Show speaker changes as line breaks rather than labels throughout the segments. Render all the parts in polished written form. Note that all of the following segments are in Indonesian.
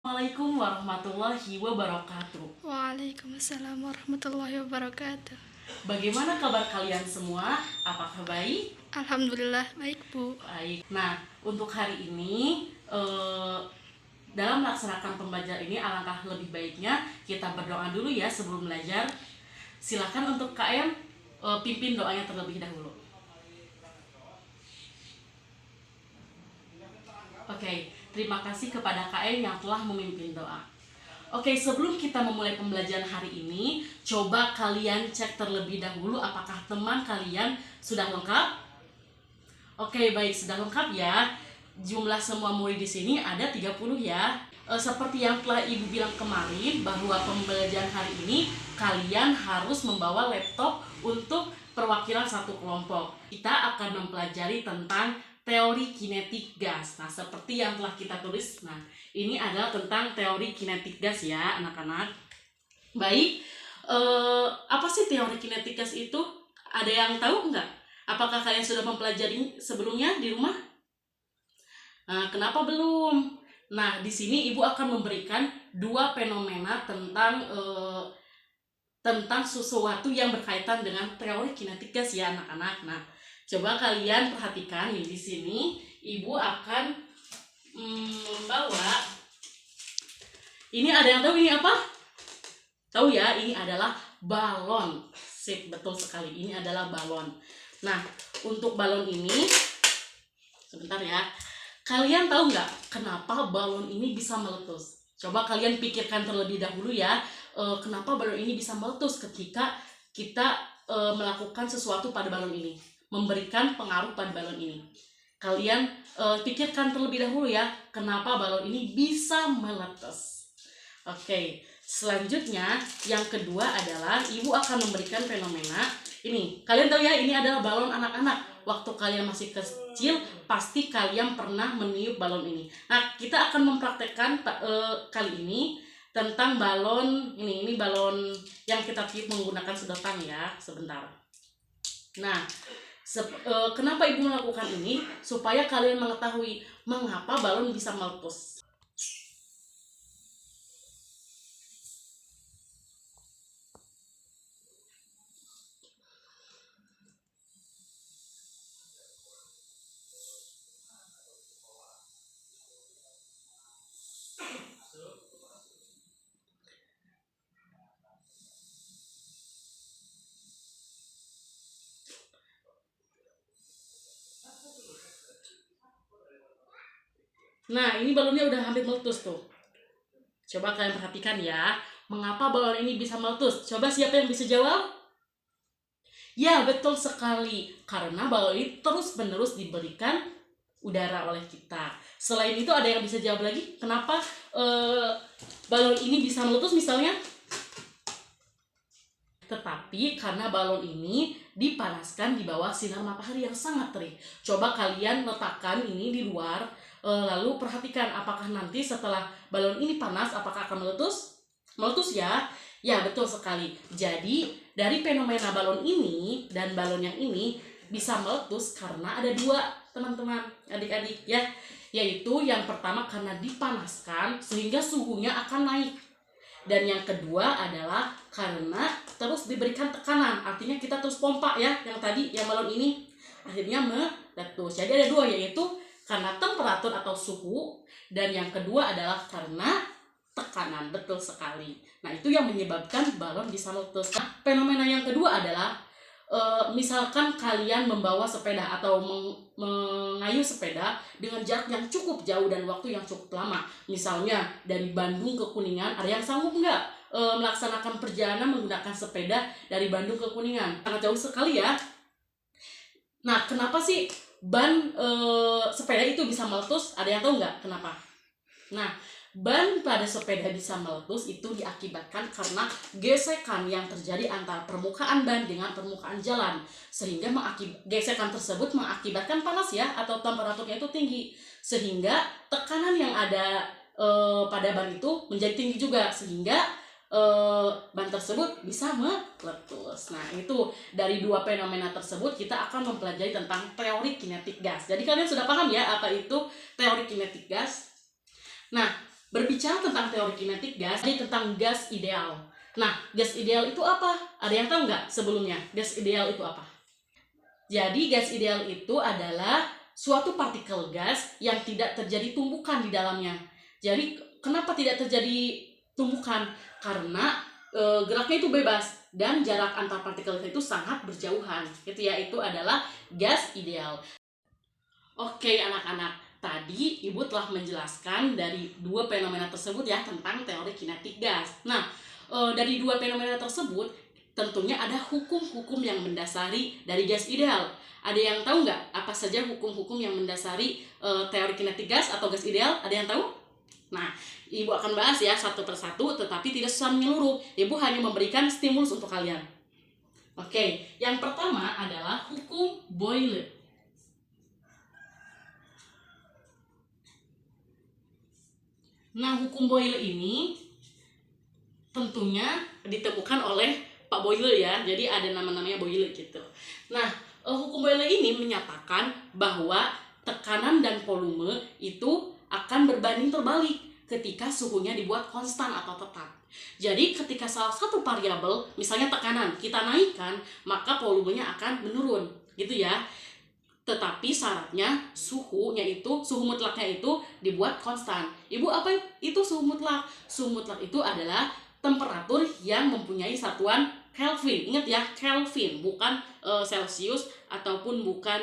Assalamualaikum warahmatullahi wabarakatuh.
Waalaikumsalam warahmatullahi wabarakatuh.
Bagaimana kabar kalian semua? Apakah baik?
Alhamdulillah baik, Bu.
Baik. Nah, untuk hari ini dalam melaksanakan pembelajaran ini alangkah lebih baiknya kita berdoa dulu ya sebelum belajar. Silakan untuk KM pimpin doanya terlebih dahulu. Oke, terima kasih kepada KM yang telah memimpin doa. Oke, sebelum kita memulai pembelajaran hari ini, coba kalian cek terlebih dahulu apakah teman kalian sudah lengkap. Oke, baik, sudah lengkap ya. Jumlah semua murid di sini ada 30 ya. Seperti yang telah Ibu bilang kemarin, bahwa pembelajaran hari ini kalian harus membawa laptop untuk perwakilan satu kelompok. Kita akan mempelajari tentang teori kinetik gas. Nah, seperti yang telah kita tulis. Nah, ini adalah tentang teori kinetik gas ya, anak-anak. Baik, apa sih teori kinetik gas itu? Ada yang tahu nggak? Apakah kalian sudah mempelajari sebelumnya di rumah? Nah, kenapa belum? Nah, di sini Ibu akan memberikan dua fenomena tentang sesuatu yang berkaitan dengan teori kinetik gas ya, anak-anak. Nah, coba kalian perhatikan nih, di sini Ibu akan membawa. Ini ada yang tahu ini apa? Tahu ya, ini adalah balon. Sip, betul sekali. Ini adalah balon. Nah, untuk balon ini, sebentar ya. Kalian tahu nggak kenapa balon ini bisa meletus? Coba kalian pikirkan terlebih dahulu ya. Kenapa balon ini bisa meletus ketika kita melakukan sesuatu pada balon ini, memberikan pengaruh pada balon ini. Kalian pikirkan terlebih dahulu ya, kenapa balon ini bisa meletus. Oke, selanjutnya yang kedua adalah Ibu akan memberikan fenomena ini. Kalian tahu ya, ini adalah balon anak-anak. Waktu kalian masih kecil, pasti kalian pernah meniup balon ini. Nah, kita akan mempraktekkan kali ini tentang balon ini. Ini balon yang kita tiup menggunakan sedotan ya, sebentar. Nah, kenapa Ibu melakukan ini? Supaya kalian mengetahui mengapa balon bisa meletus. Nah, ini balonnya udah hampir meletus tuh. Coba kalian perhatikan ya, mengapa balon ini bisa meletus? Coba siapa yang bisa jawab? Ya, betul sekali. Karena balon ini terus-menerus diberikan udara oleh kita. Selain itu ada yang bisa jawab lagi? Kenapa balon ini bisa meletus misalnya? Tetapi karena balon ini dipanaskan di bawah sinar matahari yang sangat terik. Coba kalian letakkan ini di luar, lalu perhatikan apakah nanti setelah balon ini panas apakah akan meletus? Meletus ya? Ya, betul sekali. Jadi dari fenomena balon ini dan balon yang ini bisa meletus karena ada dua, teman-teman, adik-adik ya. Yaitu yang pertama karena dipanaskan sehingga suhunya akan naik. Dan yang kedua adalah karena terus diberikan tekanan, artinya kita terus pompa ya, yang tadi yang balon ini akhirnya meletus. Jadi ada dua, yaitu karena temperatur atau suhu, dan yang kedua adalah karena tekanan. Betul sekali. Nah, itu yang menyebabkan balon bisa meletus. Nah, fenomena yang kedua adalah misalkan kalian membawa sepeda atau mengayuh sepeda dengan jarak yang cukup jauh dan waktu yang cukup lama. Misalnya dari Bandung ke Kuningan, ada yang sanggup nggak melaksanakan perjalanan menggunakan sepeda dari Bandung ke Kuningan? Sangat jauh sekali ya. Nah, kenapa sih ban sepeda itu bisa meletus? Ada yang tahu nggak kenapa? Nah, ban pada sepeda bisa meletus itu diakibatkan karena gesekan yang terjadi antara permukaan ban dengan permukaan jalan, sehingga gesekan tersebut mengakibatkan panas ya, atau temperaturnya itu tinggi, sehingga tekanan yang ada pada ban itu menjadi tinggi juga, sehingga ban tersebut bisa meletus. Nah, itu dari dua fenomena tersebut kita akan mempelajari tentang teori kinetik gas. Jadi kalian sudah paham ya apa itu teori kinetik gas? Nah, Berbicara tentang teori kinetik gas, ini tentang gas ideal. Nah, gas ideal itu apa? Ada yang tahu nggak sebelumnya? Gas ideal itu apa? Jadi, gas ideal itu adalah suatu partikel gas yang tidak terjadi tumbukan di dalamnya. Jadi, kenapa tidak terjadi tumbukan? Karena geraknya itu bebas dan jarak antar partikel itu sangat berjauhan. Itu adalah gas ideal. Oke anak-anak, tadi Ibu telah menjelaskan dari dua fenomena tersebut ya tentang teori kinetik gas. Nah, dari dua fenomena tersebut tentunya ada hukum-hukum yang mendasari dari gas ideal. Ada yang tahu nggak apa saja hukum-hukum yang mendasari teori kinetik gas atau gas ideal? Ada yang tahu? Nah, Ibu akan bahas ya satu persatu, tetapi tidak secara menyeluruh. Ibu hanya memberikan stimulus untuk kalian. Oke, yang pertama adalah hukum Boyle. Nah, hukum Boyle ini tentunya ditemukan oleh Pak Boyle ya. Jadi ada nama-namanya Boyle gitu. Nah, hukum Boyle ini menyatakan bahwa tekanan dan volume itu akan berbanding terbalik ketika suhunya dibuat konstan atau tetap. Jadi ketika salah satu variabel, misalnya tekanan, kita naikkan, maka volumenya akan menurun, gitu ya. Tetapi syaratnya suhu mutlaknya itu dibuat konstan. Ibu, apa itu suhu mutlak? Suhu mutlak itu adalah temperatur yang mempunyai satuan Kelvin. Ingat ya, Kelvin, bukan Celsius ataupun bukan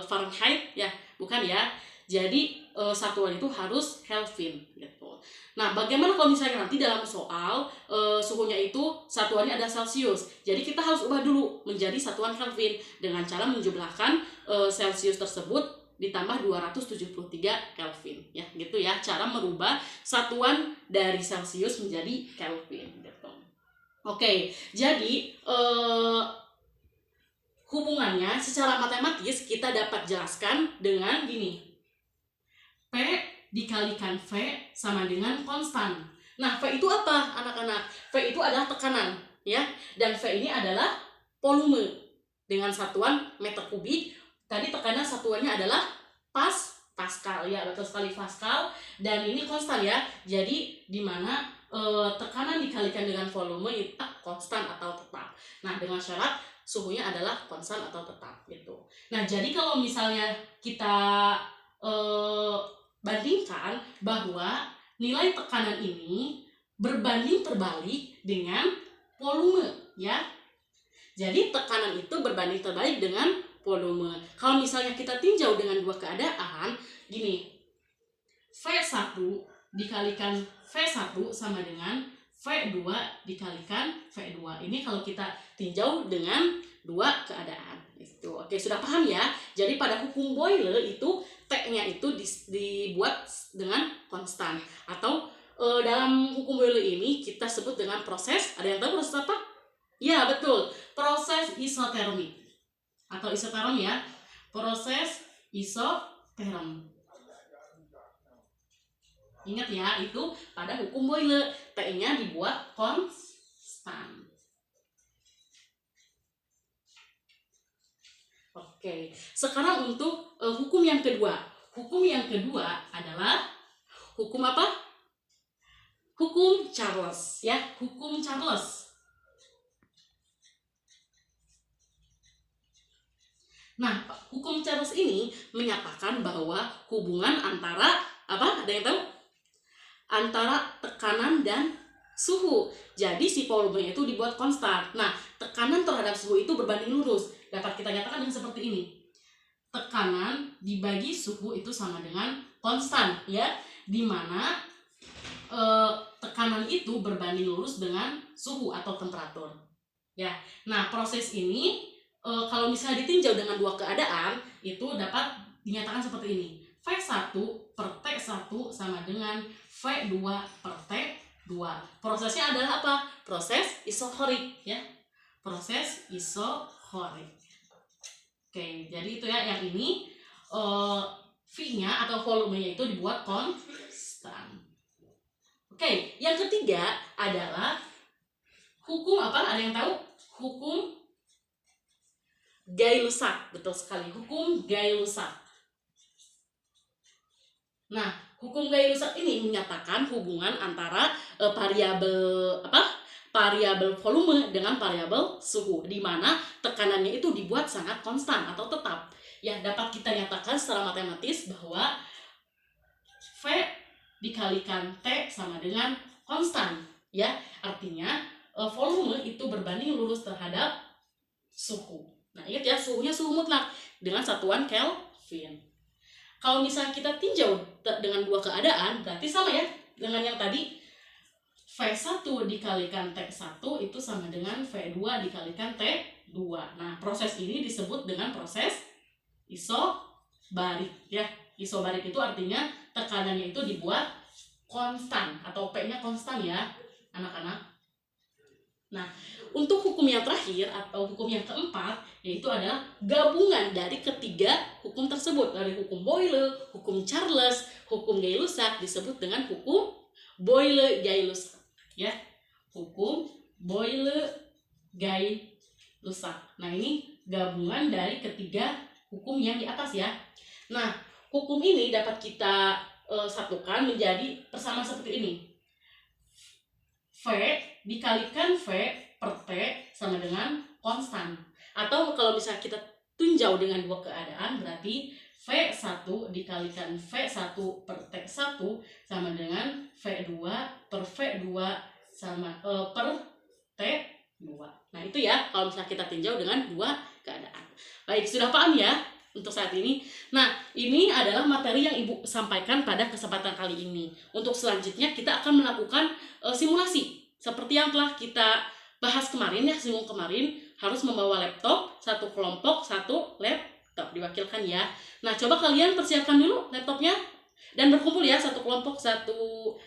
Fahrenheit ya, bukan ya. Jadi satuan itu harus Kelvin gitu. Nah, bagaimana kalau misalnya nanti dalam soal suhunya itu satuannya ada Celsius. Jadi kita harus ubah dulu menjadi satuan Kelvin dengan cara menjumlahkan Celsius tersebut ditambah 273 Kelvin ya, gitu ya. Cara merubah satuan dari Celsius menjadi Kelvin gitu. Oke, jadi hubungannya secara matematis kita dapat jelaskan dengan gini. P dikalikan V sama dengan konstan. Nah, V itu apa anak-anak? V itu adalah tekanan ya, dan V ini adalah volume dengan satuan meter kubik. Tadi tekanan satuannya adalah Pascal ya, betul sekali Pascal, dan ini konstan ya. Jadi di mana tekanan dikalikan dengan volume itu konstan atau tetap. Nah, dengan syarat suhunya adalah konstan atau tetap gitu. Nah, jadi kalau misalnya kita bandingkan bahwa nilai tekanan ini berbanding terbalik dengan volume ya. Jadi tekanan itu berbanding terbalik dengan volume. Kalau misalnya kita tinjau dengan dua keadaan, gini. V1 dikalikan V1 sama dengan V2 dikalikan V2. Ini kalau kita tinjau dengan dua keadaan. Itu. Oke, sudah paham ya? Jadi pada hukum Boyle itu T-nya itu dibuat dengan konstan. Atau dalam hukum Boyle ini kita sebut dengan proses. Ada yang tahu proses apa? Ya, betul. Proses isotermik. Atau isoterm ya. Proses isoterm. Ingat ya, itu pada hukum Boyle. T-nya dibuat konstan. Oke, sekarang untuk hukum yang kedua. Hukum yang kedua adalah hukum apa? Hukum Charles ya, hukum Charles. Nah, hukum Charles ini menyatakan bahwa hubungan antara apa? Ada yang tahu? Antara tekanan dan suhu. Jadi si volumenya itu dibuat konstan. Nah, tekanan terhadap suhu itu berbanding lurus. Dapat kita nyatakan dengan seperti ini. Tekanan dibagi suhu itu sama dengan konstan ya, di mana tekanan itu berbanding lurus dengan suhu atau temperatur. Ya. Nah, proses ini kalau misalnya ditinjau dengan dua keadaan itu dapat dinyatakan seperti ini. V1 per T1 sama dengan V2 per T2. Prosesnya adalah apa? Proses isokorik ya. Proses isokorik. Oke, jadi itu ya, yang ini V-nya atau volumenya itu dibuat konstan. Oke, yang ketiga adalah hukum apa? Ada yang tahu? Hukum Gay-Lussac. Betul sekali, hukum Gay-Lussac. Nah, Hukum gaya rusak ini menyatakan hubungan antara variabel variabel volume dengan variabel suhu, di mana tekanannya itu dibuat sangat konstan atau tetap. Ya, dapat kita nyatakan secara matematis bahwa V dikalikan T sama dengan konstan. Ya, artinya volume itu berbanding lurus terhadap suhu. Nah, ingat ya, suhunya suhu mutlak dengan satuan Kelvin. Kalau misalnya kita tinjau dengan dua keadaan, berarti sama ya dengan yang tadi. V1 dikalikan T1 itu sama dengan V2 dikalikan T2. Nah, proses ini disebut dengan proses isobarik ya. Isobarik itu artinya tekanannya itu dibuat konstan atau P-nya konstan ya, anak-anak. Nah, untuk hukum yang terakhir atau hukum yang keempat, yaitu adalah gabungan dari ketiga hukum tersebut. Dari hukum Boyle, hukum Charles, hukum Gay-Lussac disebut dengan hukum Boyle-Gay-Lussac. Ya, hukum Boyle-Gay-Lussac. Nah, ini gabungan dari ketiga hukum yang di atas ya. Nah, hukum ini dapat kita satukan menjadi bersama seperti ini. V dikalikan V per T sama dengan konstan. Atau kalau misalnya kita tinjau dengan dua keadaan, berarti V1 dikalikan V1 per T1 sama dengan V2 per V2 sama per T2. Nah, itu ya kalau misalnya kita tinjau dengan dua keadaan. Baik, sudah paham ya untuk saat ini? Nah, ini adalah materi yang Ibu sampaikan pada kesempatan kali ini. Untuk selanjutnya kita akan melakukan simulasi. Seperti yang telah kita bahas kemarin ya, singgung kemarin, harus membawa laptop, satu kelompok, satu laptop diwakilkan ya. Nah, coba kalian persiapkan dulu laptopnya dan berkumpul ya, satu kelompok, satu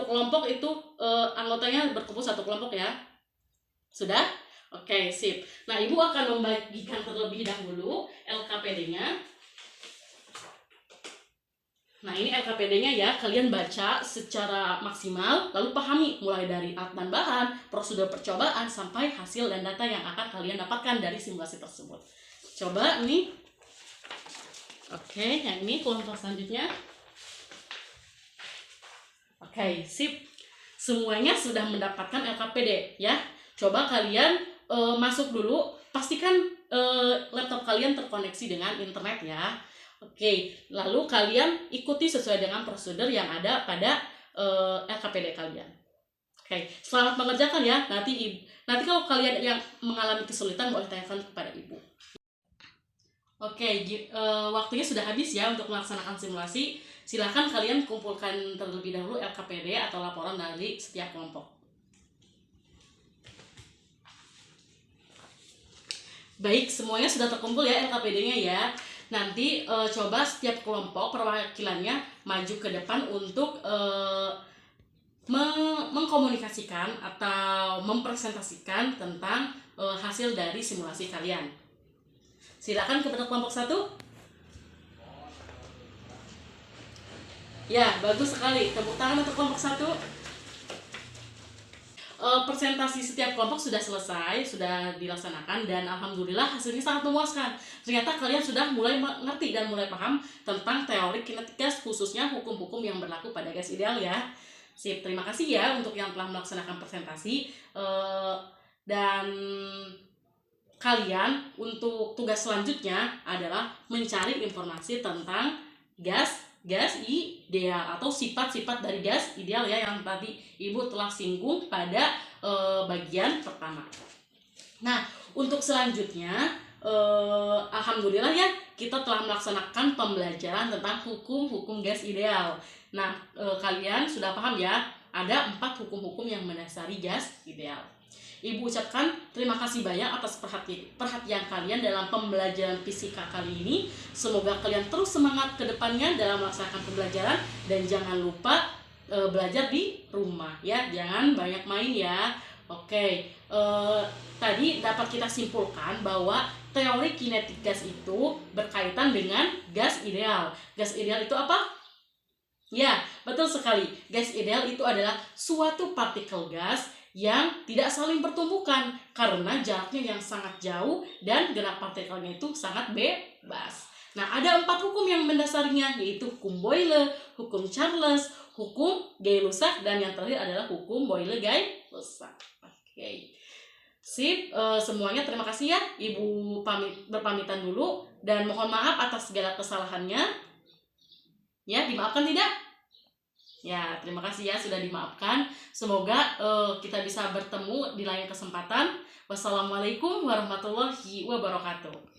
kelompok itu anggotanya berkumpul satu kelompok ya. Sudah? Oke, sip. Nah, Ibu akan membagikan terlebih dahulu LKPD-nya. Nah, ini LKPD-nya ya, kalian baca secara maksimal, lalu pahami mulai dari alat dan bahan, prosedur percobaan, sampai hasil dan data yang akan kalian dapatkan dari simulasi tersebut. Coba ini. Oke, yang ini kelompok selanjutnya. Oke, sip. Semuanya sudah mendapatkan LKPD ya. Coba kalian masuk dulu, pastikan laptop kalian terkoneksi dengan internet ya. Oke, lalu kalian ikuti sesuai dengan prosedur yang ada pada LKPD kalian. Oke, selamat mengerjakan ya. Nanti kalau kalian yang mengalami kesulitan boleh tanyakan kepada Ibu. Oke, waktunya sudah habis ya untuk melaksanakan simulasi. Silakan kalian kumpulkan terlebih dahulu LKPD atau laporan dari setiap kelompok. Baik, semuanya sudah terkumpul ya LKPD-nya ya. Nanti coba setiap kelompok perwakilannya maju ke depan untuk mengkomunikasikan atau mempresentasikan tentang hasil dari simulasi kalian. Silakan kepada kelompok 1. Ya, bagus sekali. Tepuk tangan untuk kelompok 1. Presentasi setiap kelompok sudah selesai, sudah dilaksanakan, dan alhamdulillah hasilnya sangat memuaskan. Ternyata kalian sudah mulai mengerti dan mulai paham tentang teori kinetik gas, khususnya hukum-hukum yang berlaku pada gas ideal ya. Sip, terima kasih ya untuk yang telah melaksanakan presentasi. Dan kalian untuk tugas selanjutnya adalah mencari informasi tentang gas ideal atau sifat-sifat dari gas ideal ya, yang tadi Ibu telah singgung pada bagian pertama. Nah, untuk selanjutnya alhamdulillah ya kita telah melaksanakan pembelajaran tentang hukum-hukum gas ideal. Nah, kalian sudah paham ya, ada 4 hukum-hukum yang mendasari gas ideal. Ibu ucapkan terima kasih banyak atas perhatian kalian dalam pembelajaran fisika kali ini. Semoga kalian terus semangat ke depannya dalam melaksanakan pembelajaran, dan jangan lupa belajar di rumah ya, jangan banyak main ya. Oke, tadi dapat kita simpulkan bahwa teori kinetik gas itu berkaitan dengan gas ideal. Gas ideal itu apa? Ya, betul sekali. Gas ideal itu adalah suatu partikel gas yang tidak saling bertumbukan karena jaraknya yang sangat jauh dan gerak partikelnya itu sangat bebas. Nah, ada 4 hukum yang mendasarinya, yaitu hukum Boyle, hukum Charles, hukum Gay-Lussac, dan yang terakhir adalah hukum Boyle-Gay-Lussac. Oke. Sip, semuanya terima kasih ya. Ibu berpamitan dulu dan mohon maaf atas segala kesalahannya. Ya, dimaafkan tidak? Ya, terima kasih ya sudah dimaafkan. Semoga kita bisa bertemu di lain kesempatan. Wassalamualaikum warahmatullahi wabarakatuh.